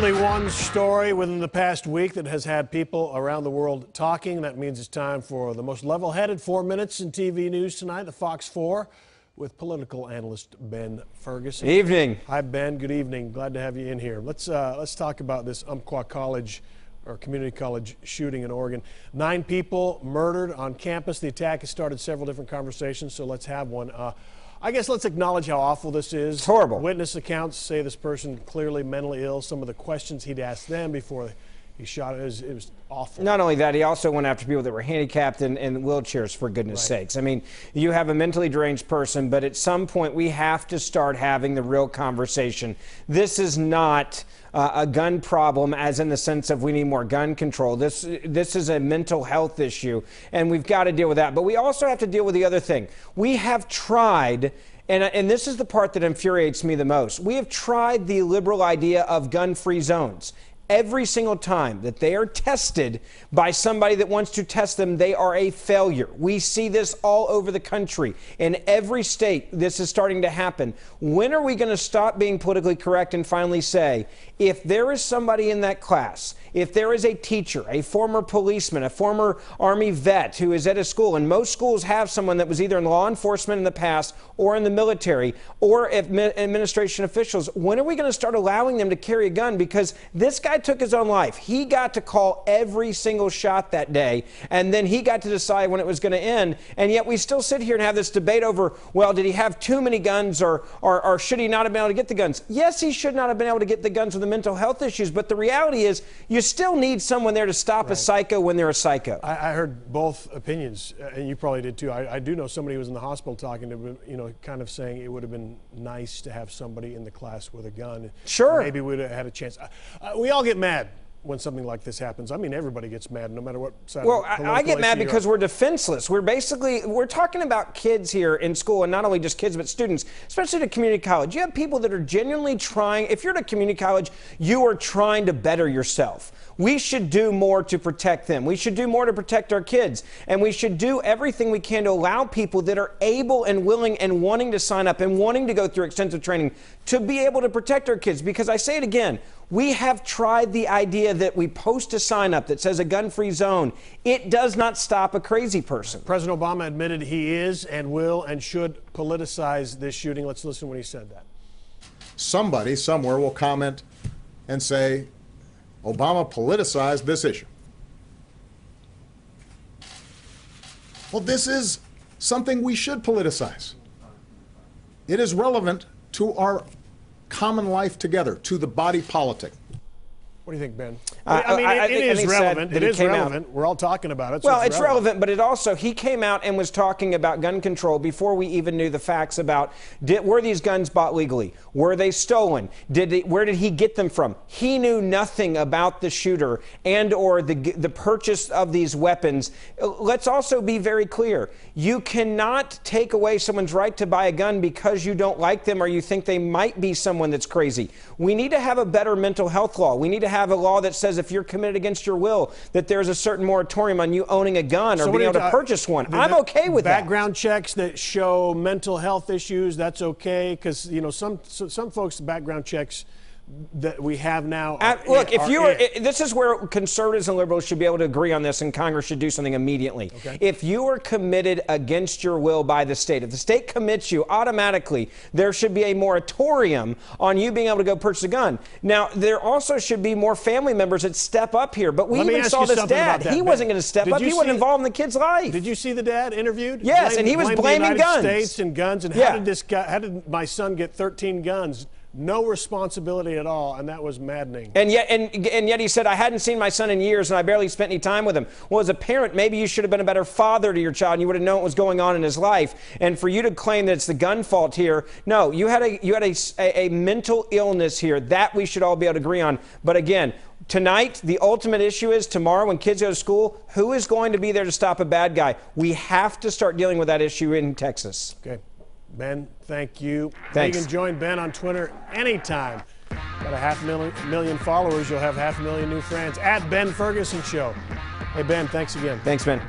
Only one story within the past week that has had people around the world talking. That means it's time for the most level-headed 4 minutes in TV news tonight, the Fox 4, with political analyst Ben Ferguson. Evening. Hi, Ben. Good evening. Glad to have you in here. Let's talk about this Umpqua College or community college shooting in Oregon. 9 people murdered on campus. The attack has started several different conversations, so let's have one. I guess let's acknowledge how awful this is. It's horrible. Witness accounts say this person clearly mentally ill. Some of the questions he'd asked them before he shot it was awful. Not only that, he also went after people that were handicapped and in wheelchairs, for goodness sakes. I mean, you have a mentally deranged person, but at some point we have to start having the real conversation. This is not a gun problem as in the sense of we need more gun control. This is a mental health issue, and we've got to deal with that. But we also have to deal with the other thing. We have tried, and this is the part that infuriates me the most, we have tried the liberal idea of gun-free zones. Every single time that they are tested by somebody that wants to test them, they are a failure. We see this all over the country. In every state, this is starting to happen. When are we going to stop being politically correct and finally say, if there is somebody in that class, if there is a teacher, a former policeman, a former Army vet who is at a school, and most schools have someone that was either in law enforcement in the past or in the military or administration officials, when are we going to start allowing them to carry a gun? Because this guy took his own life. He got to call every single shot that day, and then he got to decide when it was going to end. And yet we still sit here and have this debate over, well, did he have too many guns or should he not have been able to get the guns? Yes, he should not have been able to get the guns with the mental health issues, but the reality is you still need someone there to stop a psycho when they're a psycho. I heard both opinions, and you probably did too. I do know somebody who was in the hospital talking to, kind of saying it would have been nice to have somebody in the class with a gun. Sure. Maybe we'd have had a chance. We all get mad when something like this happens. I mean, everybody gets mad, no matter what side. Well, I get mad because we're defenseless. We're talking about kids here in school, and not only just kids, but students, especially at community college. You have people that are genuinely trying. If you're at a community college, you are trying to better yourself. We should do more to protect them. We should do more to protect our kids. And we should do everything we can to allow people that are able and willing and wanting to sign up and wanting to go through extensive training to be able to protect our kids. Because I say it again, we have tried the idea that we post a sign up that says a gun-free zone. It does not stop a crazy person. President Obama admitted he is and will and should politicize this shooting. Let's listen when he said that. Somebody somewhere will comment and say, Obama politicized this issue. Well, this is something we should politicize. It is relevant to our common life together, to the body politic. What do you think, Ben? I mean, it is relevant. It is relevant. We're all talking about it. So well, it's relevant, but it also, he came out and was talking about gun control before we even knew the facts about, were these guns bought legally? Were they stolen? Where did he get them from? He knew nothing about the shooter and or the purchase of these weapons. Let's also be very clear. You cannot take away someone's right to buy a gun because you don't like them or you think they might be someone that's crazy. We need to have a better mental health law. We need to have a law that says if you're committed against your will, that there's a certain moratorium on you owning a gun or being able to purchase one. I'm okay with that. Background checks that show mental health issues, that's okay, because some folks' background checks that we have now. Look, this is where conservatives and liberals should be able to agree on this, and Congress should do something immediately. Okay. If you are committed against your will by the state, if the state commits you, automatically there should be a moratorium on you being able to go purchase a gun. Now, there also should be more family members that step up here. But we even saw this dad. He wasn't going to step up. He wasn't involved in the kid's life. Did you see the dad interviewed? Yes, and he was blaming guns. The United States and guns. And how did my son get 13 guns? No responsibility at all, and that was maddening. And yet he said, I hadn't seen my son in years, and I barely spent any time with him. Well, as a parent, maybe you should have been a better father to your child, and you would have known what was going on in his life. And for you to claim that it's the gun fault here, no, you had a mental illness here. That we should all be able to agree on. But again, tonight, the ultimate issue is tomorrow when kids go to school, who is going to be there to stop a bad guy? We have to start dealing with that issue in Texas. Okay. Ben, thank you. Thanks. You can join Ben on Twitter anytime. Got a 500,000 followers. You'll have 500,000 new friends at Ben Ferguson Show. Hey, Ben, thanks again. Thanks, Ben.